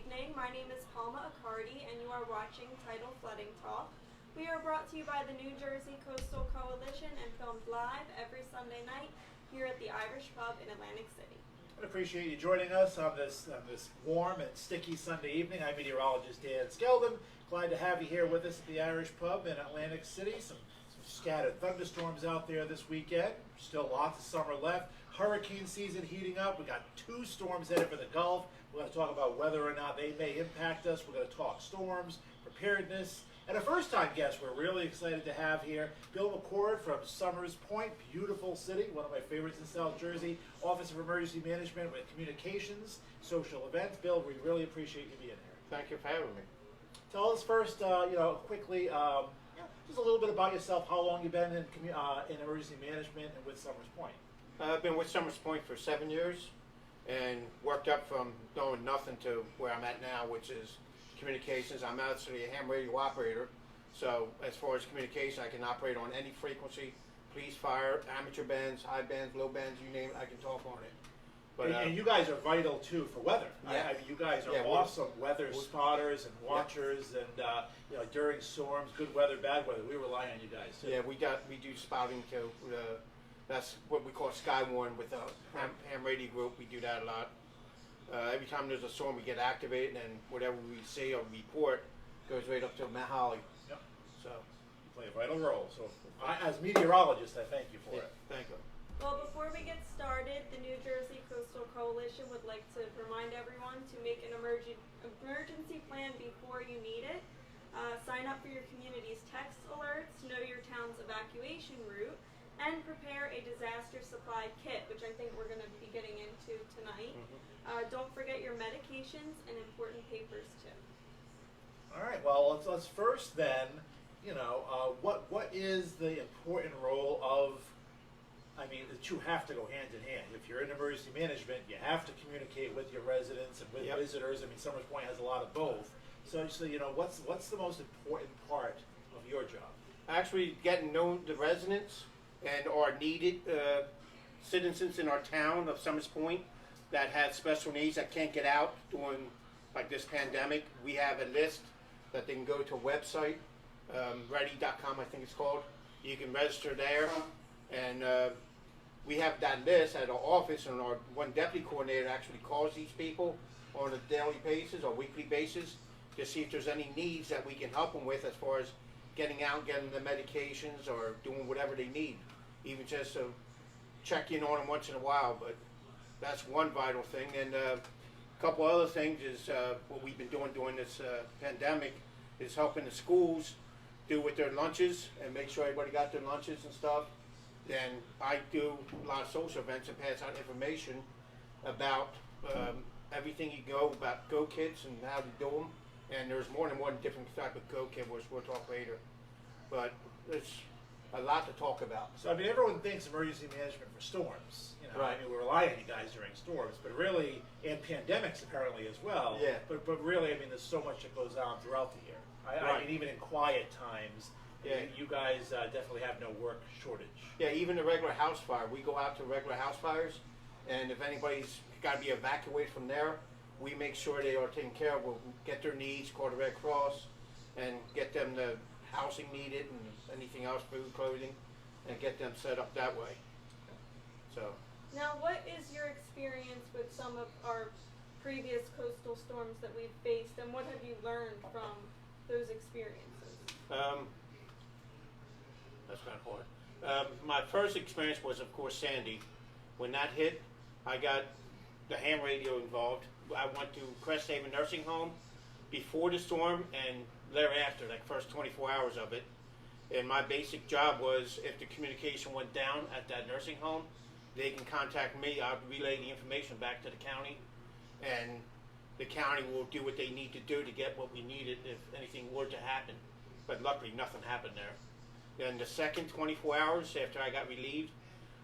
evening. My name is Palma Accardi, and you are watching Tidal Flooding Talk. We are brought to you by the New Jersey Coastal Coalition and filmed live every Sunday night here at the Irish Pub in Atlantic City. I appreciate you joining us on this warm and sticky Sunday evening. I'm meteorologist Dan Skeldon. Glad to have you here with us at the Irish Pub in Atlantic City. Some scattered thunderstorms out there this weekend. Still lots of summer left. Hurricane season heating up. We got 2 storms headed for the Gulf. We're going to talk about whether or not they may impact us. We're going to talk storms, preparedness, and a first-time guest we're really excited to have here, Bill McCord from Somers Point, beautiful city, one of my favorites in South Jersey, Office of Emergency Management with Communications, Social Events. Bill, we really appreciate you being here. Thank you for having me. Tell us first, quickly, just a little bit about yourself, how long you've been in emergency management and with Somers Point. I've been with Somers Point for 7 years and worked up from knowing nothing to where I'm at now, which is communications. I'm actually a ham radio operator, so as far as communication, I can operate on any frequency, police, fire, amateur bands, high bands, low bands, you name it, I can talk on it. But, and you guys are vital too for weather. Yeah. I mean, you guys are awesome weather spotters and watchers, and during storms, good weather, bad weather, we rely on you guys too. Yeah, we do spouting too. That's what we call Skywarn with the ham radio group. We do that a lot. Every time there's a storm, we get activated, and whatever we see or report goes right up to Mount Holly. Yep. So you play a vital role. So, as meteorologist, I thank you for it. Thank you. Well, before we get started, the New Jersey Coastal Coalition would like to remind everyone to make an emergency plan before you need it. Sign up for your community's text alerts, know your town's evacuation route, and prepare a disaster supply kit, which I think we're going to be getting into tonight. Don't forget your medications and important papers too. All right. Well, let's first then, what is the important role of? I mean, the two have to go hand in hand. If you're in emergency management, you have to communicate with your residents and with visitors. I mean, Somers Point has a lot of both. So what's the most important part of your job? Actually, getting to know the residents and our needed citizens in our town of Somers Point that have special needs that can't get out during like this pandemic. We have a list that they can go to a website, ready.com I think it's called. You can register there, and we have that list at our office, and our one deputy coordinator actually calls these people on a daily basis or weekly basis to see if there's any needs that we can help them with as far as getting out, getting the medications, or doing whatever they need, even just to check in on them once in a while. But that's one vital thing. And a couple other things is what we've been doing during this pandemic is helping the schools do with their lunches and make sure everybody got their lunches and stuff. Then I do a lot of social events and pass out information about everything you go about Go Kids and how to do them. And there's more than one different type of Go Kid, which we'll talk later. But there's a lot to talk about. So, I mean, everyone thinks emergency management for storms. Right. I mean, we rely on you guys during storms, but really, and pandemics apparently as well. Yeah. But really, I mean, there's so much that goes on throughout the year. I mean, even in quiet times, you guys definitely have no work shortage. Yeah, even the regular house fire. We go out to regular house fires, and if anybody's got to be evacuated from there, we make sure they are taken care of. We'll get their needs, call the Red Cross, and get them the housing needed and anything else, food, clothing, and get them set up that way. So. Now, what is your experience with some of our previous coastal storms that we've faced, and what have you learned from those experiences? That's kind of hard. My first experience was, of course, Sandy. When that hit, I got the ham radio involved. I went to Crest Haven Nursing Home before the storm and thereafter, like first 24 hours of it. And my basic job was, if the communication went down at that nursing home, they can contact me. I'll relay the information back to the county, and the county will do what they need to do to get what we needed if anything were to happen. But luckily, nothing happened there. Then the second 24 hours after I got relieved,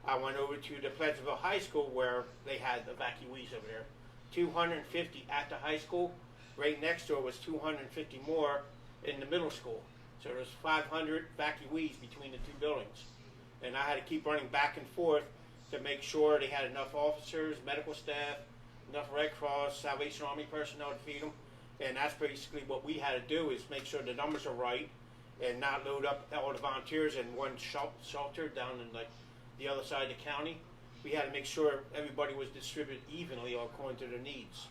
I went over to the Pleasantville High School where they had evacuees over there. 250 at the high school. Right next door was 250 more in the middle school. So there was 500 evacuees between the two buildings. And I had to keep running back and forth to make sure they had enough officers, medical staff, enough Red Cross, Salvation Army personnel to feed them. And that's basically what we had to do, is make sure the numbers are right and not load up all the volunteers in one shelter down in like the other side of the county. We had to make sure everybody was distributed evenly according to their needs.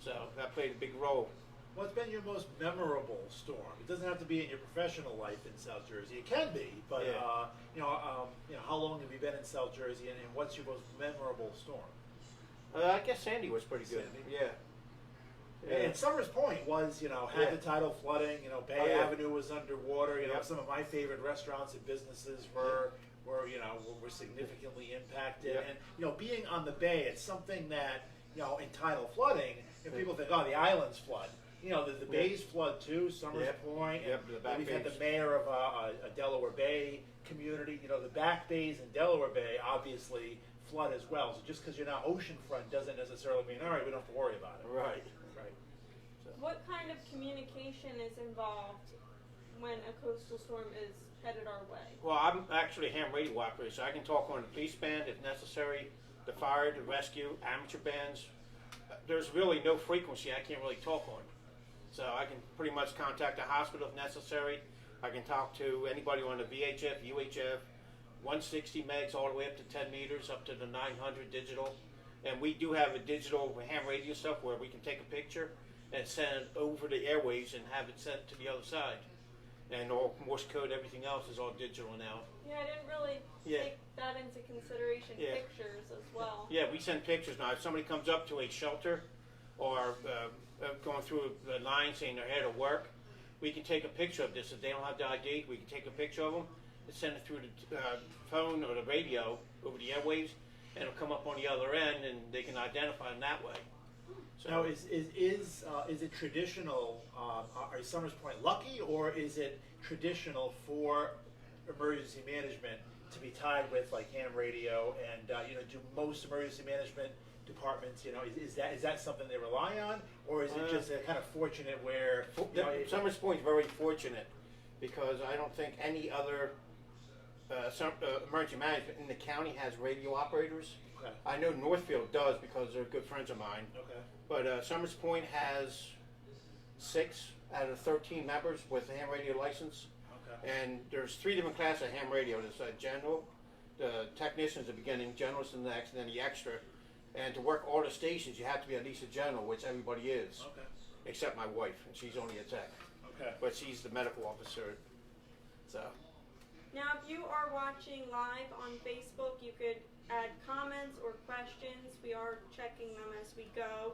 So that played a big role. What's been your most memorable storm? It doesn't have to be in your professional life in South Jersey. It can be, but Yeah. how long have you been in South Jersey, and what's your most memorable storm? I guess Sandy was pretty good. Sandy? Yeah. And Summers Point was, had the tidal flooding. Bay Oh, yeah. Avenue was underwater. Yep. Some of my favorite restaurants and businesses were significantly impacted. Yep. And being on the bay, it's something that in tidal flooding, and people think, oh, the islands flood. The bays flood too. Summers Yep. Point. And Yep, the back we've had bays. the mayor of a Delaware Bay community. The back bays in Delaware Bay obviously flood as well. So just because you're not oceanfront doesn't necessarily mean, all right, we don't have to worry about it. Right. Right. What kind of communication is involved when a coastal storm is headed our way? Well, I'm actually a ham radio operator, so I can talk on the police band if necessary, the fire, the rescue, amateur bands. There's really no frequency I can't really talk on. So I can pretty much contact the hospital if necessary. I can talk to anybody on the VHF, UHF, 160 megs all the way up to 10 meters, up to the 900 digital. And we do have a digital ham radio stuff where we can take a picture and send it over the airwaves and have it sent to the other side. And all Morse code, everything else is all digital now. Yeah, I didn't really take that into consideration. Yeah. Pictures as well. Yeah, we send pictures now. If somebody comes up to a shelter or going through the line saying they're here to work, we can take a picture of this. If they don't have the ID, we can take a picture of them and send it through the phone or the radio over the airwaves, and it'll come up on the other end, and they can identify them that way. So Now, is it traditional? Are Summers Point lucky, or is it traditional for emergency management to be tied with like ham radio? And do most emergency management departments, is that something they rely on, or is it just a kind of fortunate where? Summers Point's very fortunate because I don't think any other emergency management in the county has radio operators. Okay. I know Northfield does because they're good friends of mine. Okay. But Summers Point has 6 out of 13 members with a ham radio license. Okay. And there's 3 different classes of ham radio. There's general, the technician's the beginning, general's the next, and then the extra. And to work all the stations, you have to be at least a general, which everybody is, Okay. except my wife, and she's only a tech. Okay. But she's the medical officer. So, Now, if you are watching live on Facebook, you could add comments or questions. We are checking them as we go.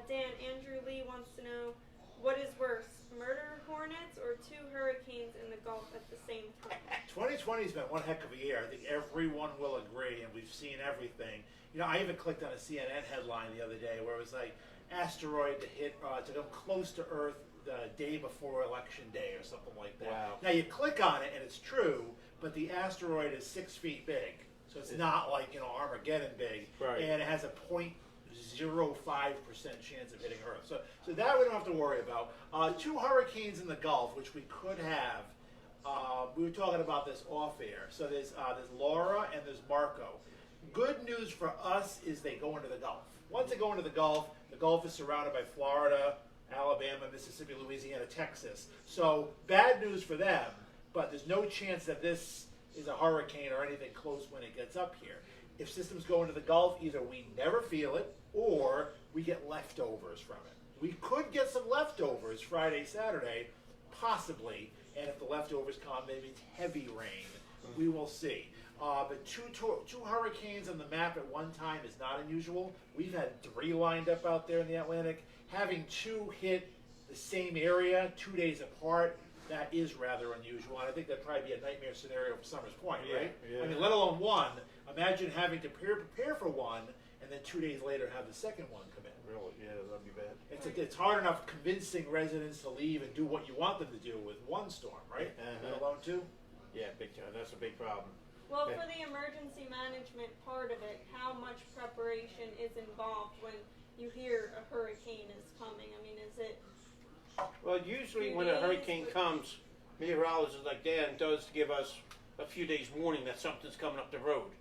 Dan, Andrew Lee wants to know, what is worse, murder hornets or 2 hurricanes in the Gulf at the same time? 2020's been one heck of a year. I think everyone will agree, and we've seen everything. I even clicked on a CNN headline the other day where it was like, asteroid to hit, to come close to Earth the day before Election Day or something like that. Wow. Now you click on it and it's true, but the asteroid is 6 feet big. So it's not like, Armageddon big. Right. And it has a 0.05% chance of hitting Earth. So that we don't have to worry about. 2 hurricanes in the Gulf, which we could have. We were talking about this off air. So there's Laura and there's Marco. Good news for us is they go into the Gulf. Once they go into the Gulf is surrounded by Florida, Alabama, Mississippi, Louisiana, Texas. So bad news for them, but there's no chance that this is a hurricane or anything close when it gets up here. If systems go into the Gulf, either we never feel it or we get leftovers from it. We could get some leftovers Friday, Saturday, possibly, and if the leftovers come, maybe it's heavy rain. We will see. But two hurricanes on the map at one time is not unusual. We've had 3 lined up out there in the Atlantic. Having 2 hit the same area 2 days apart, that is rather unusual. And I think that'd probably be a nightmare scenario for Summers Point, right? Yeah. I mean, let alone one. Imagine having to prepare for one, and then 2 days later have the second one come in. really, yeah, that'd be bad. It's hard enough convincing residents to leave and do what you want them to do with one storm, right? Uh-huh. Let alone 2. Yeah, big time. That's a big problem. Well, Yeah. for the emergency management part of it, how much preparation is involved when you hear a hurricane is coming? I mean, is it... Well, usually when a hurricane comes, meteorologists like Dan does give us a few days warning that something's coming up the road.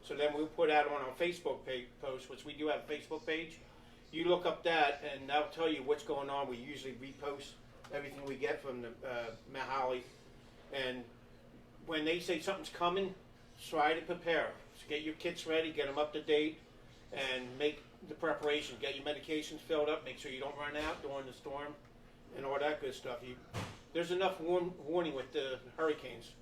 So then we'll put out on our Facebook page post, which we do have a Facebook page, you look up that, and that'll tell you what's going on. We usually repost everything we get from the Mahali, and when they say something's coming, try to prepare. So get your kits ready, get them up to date, and make the preparation. Get your medications filled up. Make sure you don't run out during the storm, and all that good stuff. There's enough warning with the hurricanes.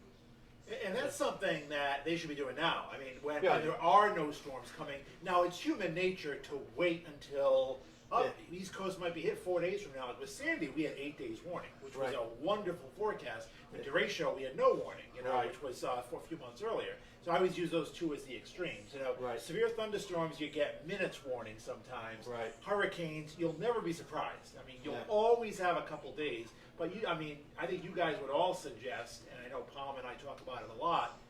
And that's something that they should be doing now. I mean, when Yeah. there are no storms coming, now it's human nature to wait until the East Coast might be hit 4 days from now. Like with Sandy, we had 8 days warning, which was Right. a wonderful forecast. With Derecho, we had no warning, Right. which was for a few months earlier. So I always use those two as the extremes. Right. Severe thunderstorms, you get minutes warning sometimes. Right. Hurricanes, you'll never be surprised. I mean, you'll Yeah. always have a couple days. But I think you guys would all suggest, and I know Palma and I talk about it a lot,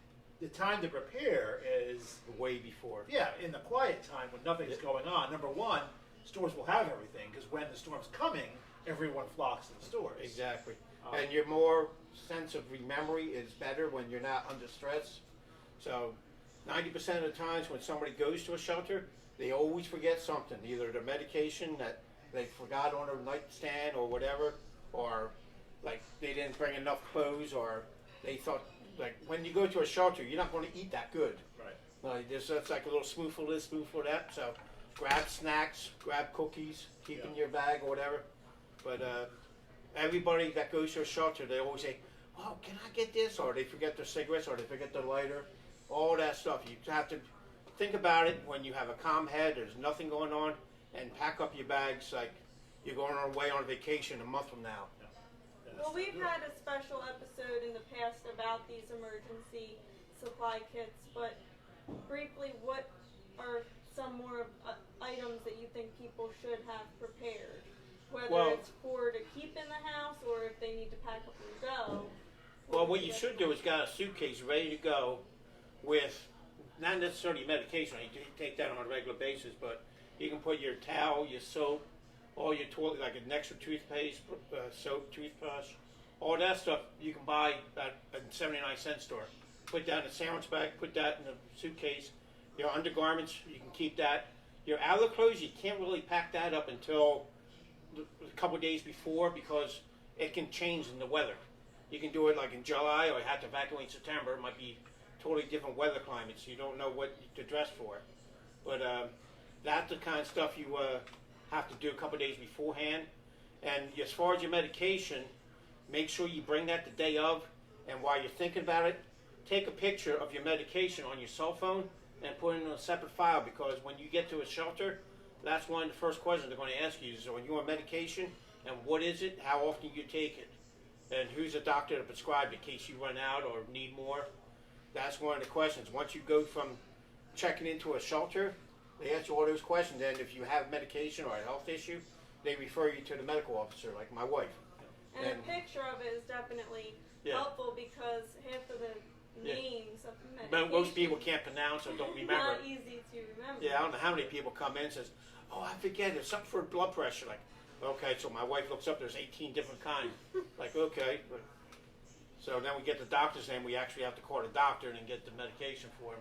the time to prepare is Way before. in the quiet time when nothing's going on. Number one, stores will have everything because when the storm's coming, everyone flocks to the stores. Exactly. And your more sense of memory is better when you're not under stress. So 90% of the times when somebody goes to a shelter, they always forget something, either their medication that they forgot on their nightstand or whatever, or like they didn't bring enough clothes, or they thought, like when you go to a shelter, you're not going to eat that good. Right. Like that's like a little spoonful of this, spoonful of that. So grab snacks, grab cookies, keep in your bag or whatever. But everybody that goes to a shelter, they always say, "Oh, can I get this?" Or they forget their cigarettes, or they forget their lighter. All that stuff. You have to think about it when you have a calm head. There's nothing going on, and pack up your bags like you're going away on vacation a month from now. Well, we've had a special episode in the past about these emergency supply kits, but briefly, what are some more items that you think people should have prepared? Whether it's to keep in the house or if they need to pack up and go. Well, what you should do is got a suitcase ready to go with not necessarily medication. You take that on a regular basis, but you can put your towel, your soap, all your toilet, like an extra toothpaste, soap, toothbrush, all that stuff you can buy at a 79-cent store. Put that in a sandwich bag, put that in a suitcase. Your undergarments, you can keep that. Your outer clothes, you can't really pack that up until a couple days before because it can change in the weather. You can do it like in July, or you have to evacuate in September. It might be totally different weather climates. You don't know what to dress for. But that's the kind of stuff you have to do a couple days beforehand. And as far as your medication, make sure you bring that the day of. And while you're thinking about it, take a picture of your medication on your cell phone and put it in a separate file, because when you get to a shelter, that's one of the first questions they're going to ask you is, are you on medication, and what is it, how often you take it, and who's the doctor that prescribed it in case you run out or need more. That's one of the questions. Once you go from checking into a shelter, they ask you all those questions, and if you have medication or a health issue, they refer you to the medical officer, like my wife. And a picture of it is definitely helpful because half of the names of the medication. But most people can't pronounce or don't remember. Not easy to remember. Yeah, I don't know how many people come in and says, "Oh, I forget, it's something for blood pressure." Like, okay, so my wife looks up, there's 18 different kinds. Like, okay. But, so then we get the doctor's name, we actually have to call the doctor and then get the medication for him.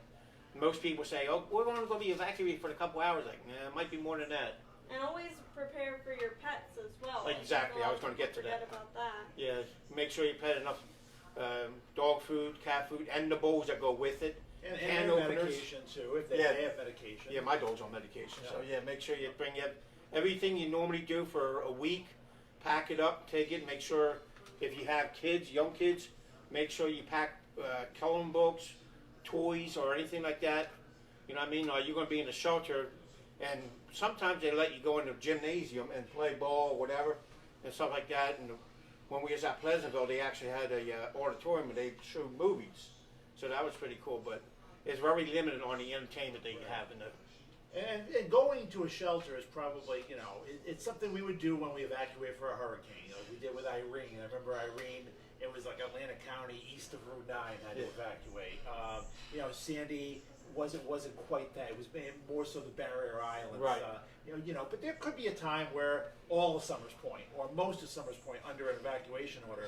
Most people say, "Oh, we're going to be evacuated for a couple hours." Like, nah, it might be more than that. And always prepare for your pets as well. Exactly, I was going to get to that. Forget about that. Yeah, make sure you pet enough dog food, cat food, and the bowls that go with it. And medication too, if they have medication. Yeah, my dog's on medication. So yeah, make sure you bring everything you normally do for a week, pack it up, take it, make sure if you have kids, young kids, make sure you pack coloring books, toys, or anything like that. You know what I mean? Or you're going to be in a shelter, and sometimes they let you go in the gymnasium and play ball or whatever, and stuff like that. And when we was at Pleasantville, they actually had a auditorium where they showed movies. So that was pretty cool, but it's very limited on the entertainment they have in the. And going to a shelter is probably, it's something we would do when we evacuate for a hurricane. Like we did with Irene. I remember Irene, it was like Atlantic County east of Route 9 had to evacuate. Sandy wasn't quite that. It was more so the barrier islands. Right. But there could be a time where all of Summers Point or most of Summers Point under an evacuation order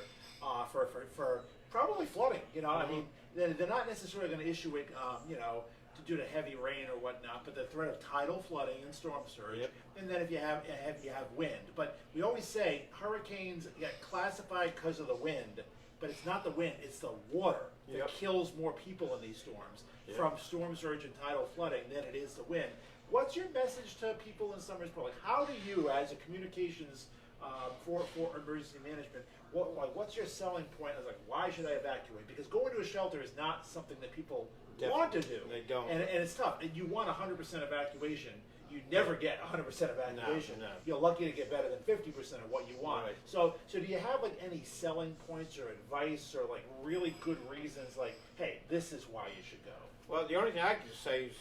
for probably flooding. I mean, they're not necessarily going to issue it, due to heavy rain or whatnot, but the threat of tidal flooding and storm surge, Yep. and then if you have wind. But we always say hurricanes get classified because of the wind, but it's not the wind; it's the water that Yep. kills more people in these storms Yep. from storm surge and tidal flooding than it is the wind. What's your message to people in Somers Point? Like, how do you, as a communications for emergency management, what's your selling point? As like, why should I evacuate? Because going to a shelter is not something that people want to do. They don't. And it's tough. And you want 100% evacuation. You never get 100% evacuation. No. You're lucky to get better than 50% of what you want. Right. So do you have like any selling points or advice or like really good reasons? Like, hey, this is why you should go. Well, the only thing I can say is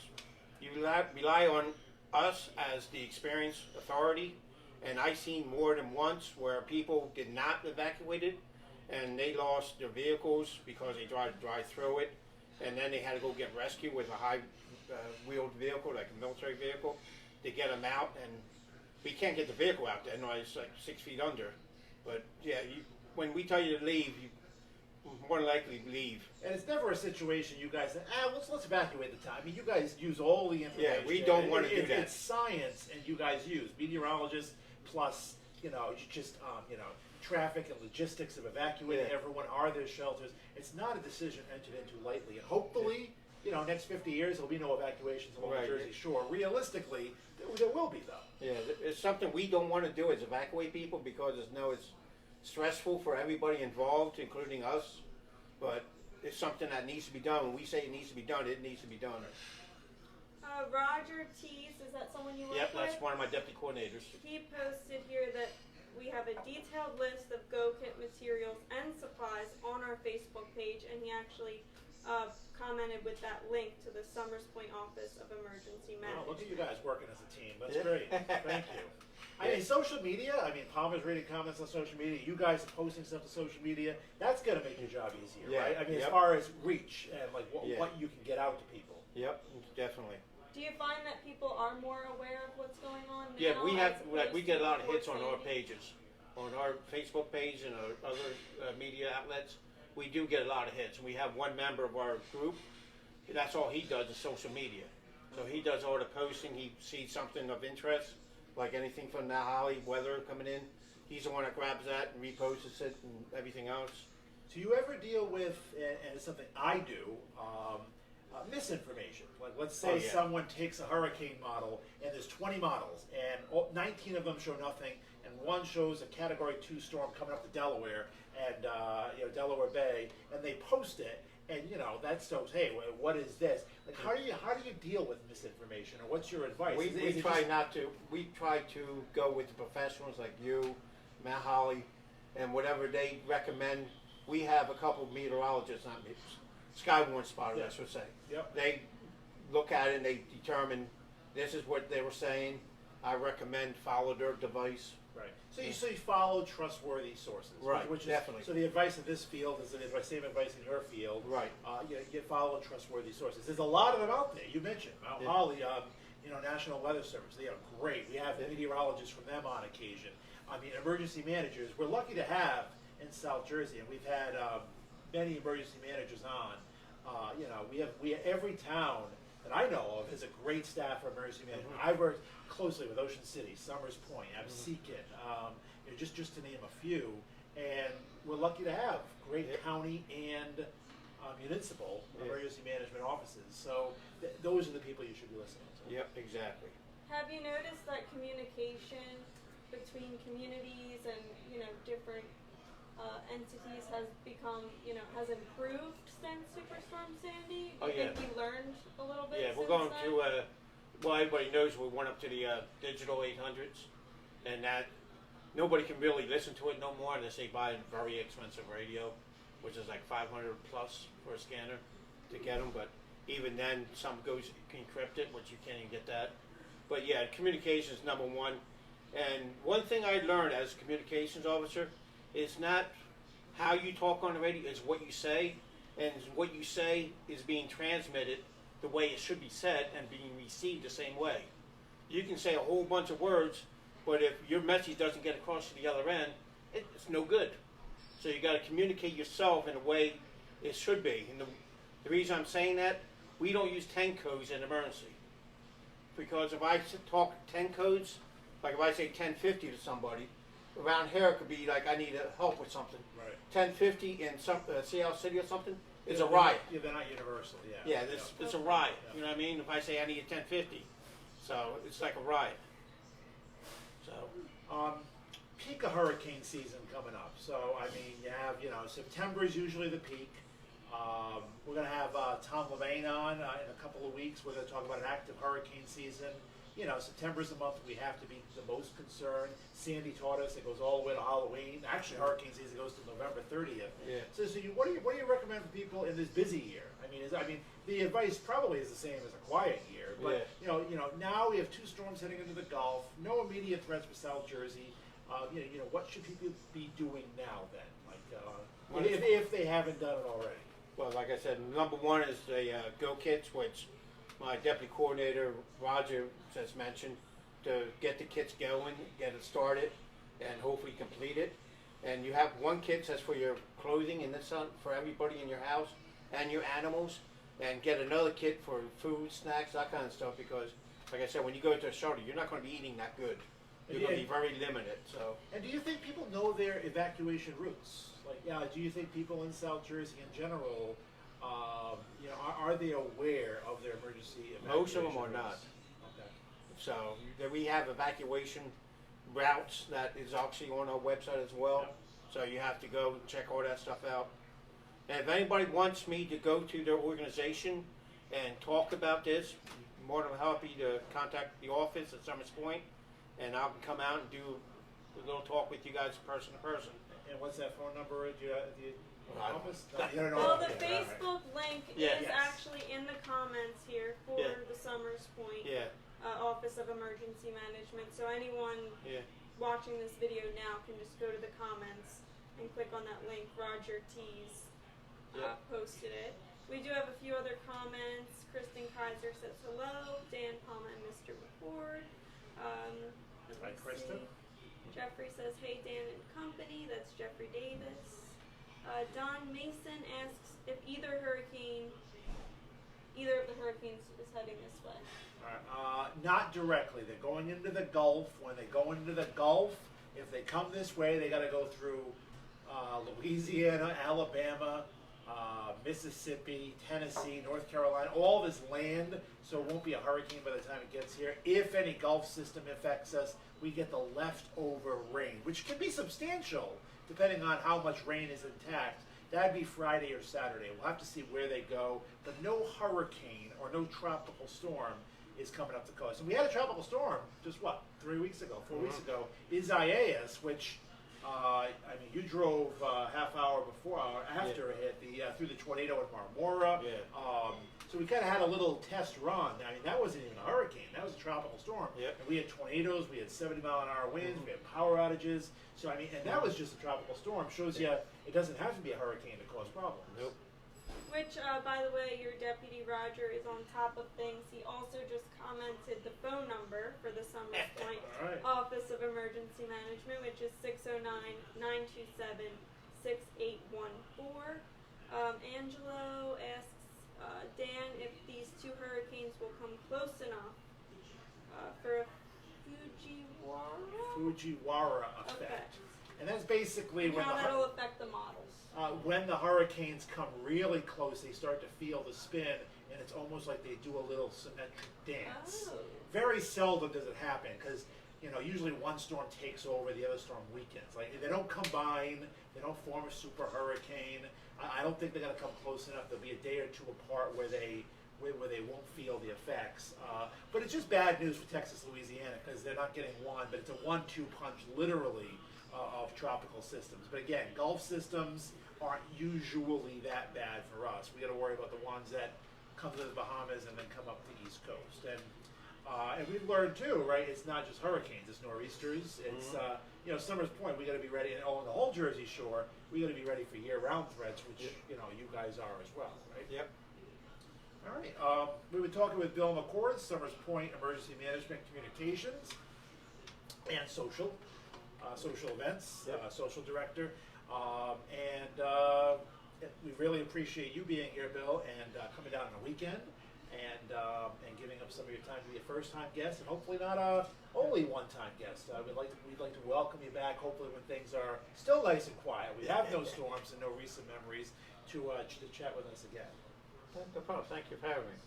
you rely on us as the experienced authority, and I've seen more than once where people did not evacuate it, and they lost their vehicles because they tried to drive through it, and then they had to go get rescued with a high-wheeled vehicle, like a military vehicle, to get them out, and we can't get the vehicle out there. No, it's like 6 feet under. But yeah, when we tell you to leave, you more than likely leave. And it's never a situation you guys say, let's evacuate the time. I mean, you guys use all the information. Yeah, we don't want to do that. It's science, and you guys use meteorologists plus, traffic and logistics of evacuating everyone. Are there shelters? It's not a decision entered into lightly. And hopefully, next 50 years there'll be no evacuations along the Jersey Shore. Realistically, there will be though. Yeah, it's something we don't want to do is evacuate people because it's stressful for everybody involved, including us. But it's something that needs to be done. When we say it needs to be done, it needs to be done. Roger Teese, is that someone you work Yep, with? that's one of my deputy coordinators. He posted here that we have a detailed list of go-kit materials and supplies on our Facebook page, and he actually commented with that link to the Somers Point Office of Emergency Management. Wow, look at you guys working as a team. That's great. Thank you. I mean, social media, Palmer's reading comments on social media. You guys are posting stuff to social media. That's going to make your job easier, right? I mean, as far as reach and like what you can get out to people. Yep, definitely. Do you find that people are more aware of what's going on now? Yeah, we get a lot of before hits on our Sandy? pages, on our Facebook page and our other media outlets. We do get a lot of hits. We have one member of our group. That's all he does is social media. So he does all the posting. He sees something of interest, like anything from the Holly weather coming in. He's the one that grabs that and reposts it and everything else. Do you ever deal with, and it's something I do, misinformation? Like, let's say someone takes a hurricane model, and there's 20 models, and 19 of them show nothing, and one shows a Category 2 storm coming up to Delaware, and Delaware Bay, and they post it, and that shows, hey, what is this? Like, how do you deal with misinformation, or what's your advice? We try not to. We try to go with the professionals like you, Matt Holly, and whatever they recommend. We have a couple of meteorologists, not me, Skywarn spotters, I should say. Yep. They look at it and they determine this is what they were saying. I recommend follow their device. Right. So you follow trustworthy sources. Right, Which is, definitely. So the advice of this field is the same advice in your field. Right. You follow trustworthy sources. There's a lot of them out there. You mentioned Mount Holly, National Weather Service. They are great. We have meteorologists from them on occasion. Emergency managers. We're lucky to have in South Jersey, and we've had many emergency managers on. We have every town that I know of has a great staff for emergency management. I've worked closely with Ocean City, Somers Point, Absecon, just to name a few, and we're lucky to have great county and municipal emergency management offices. So those are the people you should be listening to. Yep, exactly. Have you noticed that communication between communities and different entities has improved since Superstorm Sandy? Oh, yeah. Think we learned a little bit. Yeah, we're since going then? to, everybody knows we went up to the digital 800s, and that nobody can really listen to it no more unless they buy a very expensive radio, which is like 500 plus for a scanner to get them. But even then, some goes encrypted, which you can't even get that. But yeah, communication is number one. And one thing I learned as a communications officer is not how you talk on the radio, it's what you say. And what you say is being transmitted the way it should be said and being received the same way. You can say a whole bunch of words, but if your message doesn't get across to the other end, it's no good. So you got to communicate yourself in a way it should be. And the reason I'm saying that, we don't use 10 codes in emergency. Because if I talk 10 codes, like if I say 1050 to somebody, around here it could be like I need help with something. Right. 1050 in some Seattle City or something is Yeah, a riot. Yeah, they're not universal. Yeah. Yeah, it's a riot. You know what I mean? If I say I need a 1050, so it's like a riot. So. Peak of hurricane season coming up. So I mean, you have September is usually the peak. We're going to have Tom Levine on in a couple of weeks. We're going to talk about an active hurricane season. September is the month we have to be the most concerned. Sandy taught us it goes all the way to Halloween. Actually, hurricane season goes to November 30th. Yeah. So what do you recommend for people in this busy year? I mean, the advice probably is the same as a quiet year. But now we have 2 storms heading into the Gulf. No immediate threats for South Jersey. What should people be doing now then? Like, if they haven't done it already. Well, like I said, number one is the Go Kits, which my deputy coordinator, Roger, has mentioned, to get the kits going, get it started, and hopefully complete it. And you have one kit that's for your clothing and this for everybody in your house and your animals, and get another kit for food, snacks, that kind of stuff, because, like I said, when you go to a shelter, you're not going to be eating that good. You're going to be very limited. So. And do you think people know their evacuation routes? Like, do you think people in South Jersey in general, are they aware of their emergency evacuation Most of them are routes? not. Okay. So we have evacuation routes that is actually on our website as well. Yep. So you have to go and check all that stuff out. And if anybody wants me to go to their organization and talk about this, I'm more than happy to contact the office at Summers Point, and I can come out and do a little talk with you guys person to person. And what's that phone number at the office? You don't know. Well, the Okay, all right. Facebook link Yeah. is Yes. actually in the comments here for Yeah. the Summers Point Yeah, Office of Emergency Management. So anyone yeah. watching this video now can just go to the comments and click on that link. Roger T's Yeah. posted it. We do have a few other comments. Kristen Kaiser says hello. Dan Palma and Mr. McCord. Let Hi, me Kristen. see. Jeffrey says, hey, Dan and company. That's Jeffrey Davis. Don Mason asks if either of the hurricanes is heading this way. All right. Not directly. They're going into the Gulf. When they go into the Gulf, if they come this way, they got to go through Louisiana, Alabama, Mississippi, Tennessee, North Carolina, all this land, so it won't be a hurricane by the time it gets here. If any Gulf system affects us, we get the leftover rain, which can be substantial depending on how much rain is intact. That'd be Friday or Saturday. We'll have to see where they go, but no hurricane or no tropical storm is coming up the coast. And we had a tropical storm just 4 weeks ago, Isaias, which you drove half hour before or after it hit through the tornado in Marmora. Yeah. So we kind of had a little test run. I mean, that wasn't even a hurricane. That was a tropical storm. Yep. And we had tornadoes. We had 70-mile-an-hour winds. We had power outages. So, I mean, and that was just a tropical storm. Shows you it doesn't have to be a hurricane to cause problems. Nope. Which, by the way, your deputy Roger is on top of things. He also just commented the phone number for the Summers Point All right. Office of Emergency Management, which is 609-927-6814. Angelo asks Dan if these 2 hurricanes will come close enough for a Fujiwara effect. And that's basically And when how that'll affect the models. when the hurricanes come really close, they start to feel the spin, and it's almost like they do a little symmetric dance. Oh. Very seldom does it happen because usually one storm takes over, the other storm weakens. Like they don't combine, they don't form a super hurricane. I don't think they're going to come close enough. There'll be a day or two apart where they won't feel the effects. But it's just bad news for Texas, Louisiana, because they're not getting one, but it's a 1-2 punch, literally, of tropical systems. But again, Gulf systems aren't usually that bad for us. We got to worry about the ones that come to the Bahamas and then come up the East Coast. And we've learned too, right? It's not just hurricanes; it's nor'easters. It's Summers Point. We got to be ready, and on the whole Jersey Shore, we got to be ready for year-round threats, which you guys are as well, right? Yep. All right. We were talking with Bill McCord, Summers Point Emergency Management Communications and Social Events, Yep. Social Director. We really appreciate you being here, Bill, and coming down on the weekend. and giving up some of your time to be a first-time guest, and hopefully not only one-time guest. We'd like to welcome you back. Hopefully, when things are still nice and quiet, we have no storms and no recent memories to chat with us again. No problem. Thank you for having me.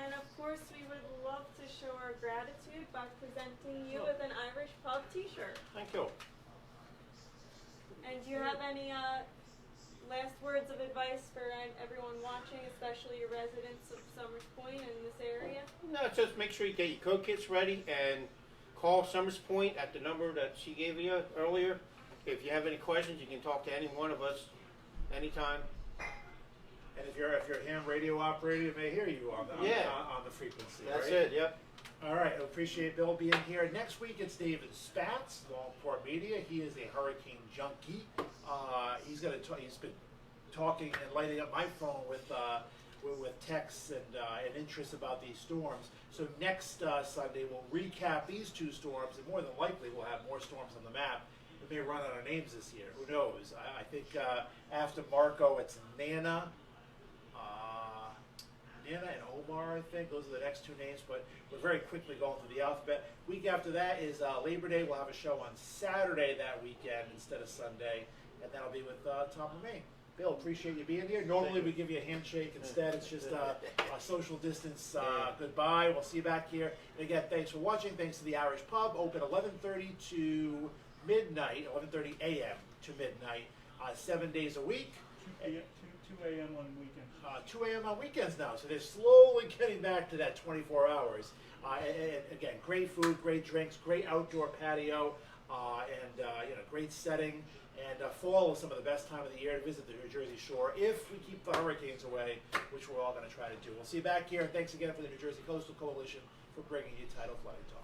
And of course, we would love to show our gratitude by presenting you with an Irish Pub T-shirt. Thank you. And do you have any last words of advice for everyone watching, especially your residents of Summers Point and this area? No, just make sure you get your code kits ready and call Summers Point at the number that she gave you earlier. If you have any questions, you can talk to any one of us anytime. And if you're a ham radio operator, you may hear you on the frequency. That's right? it. Yep. All right, I appreciate Bill being here. Next week it's David Spatz, Longport Media. He is a hurricane junkie. He's been talking and lighting up my phone with texts and interest about these storms. So next Sunday we'll recap these two storms, and more than likely we'll have more storms on the map. We may run out of names this year. Who knows? I think after Marco it's Nana and Omar, I think. Those are the next two names, but we're very quickly going through the alphabet. Week after that is Labor Day. We'll have a show on Saturday that weekend instead of Sunday, and that'll be with Tom Lemaine. Bill, appreciate you being here. Normally we give you a handshake. Instead, it's just a social distance goodbye. We'll see you back here. And again, thanks for watching. Thanks to the Irish Pub, open 11:30 to midnight, 11:30 a.m. to midnight, 7 days a week. 2 a.m. on weekends. 2 a.m. on weekends now, so they're slowly getting back to that 24 hours. And again, great food, great drinks, great outdoor patio, and great setting. And fall is some of the best time of the year to visit the New Jersey shore if we keep the hurricanes away, which we're all going to try to do. We'll see you back here, and thanks again for the New Jersey Coastal Coalition for bringing you Tidal Flooding Talk.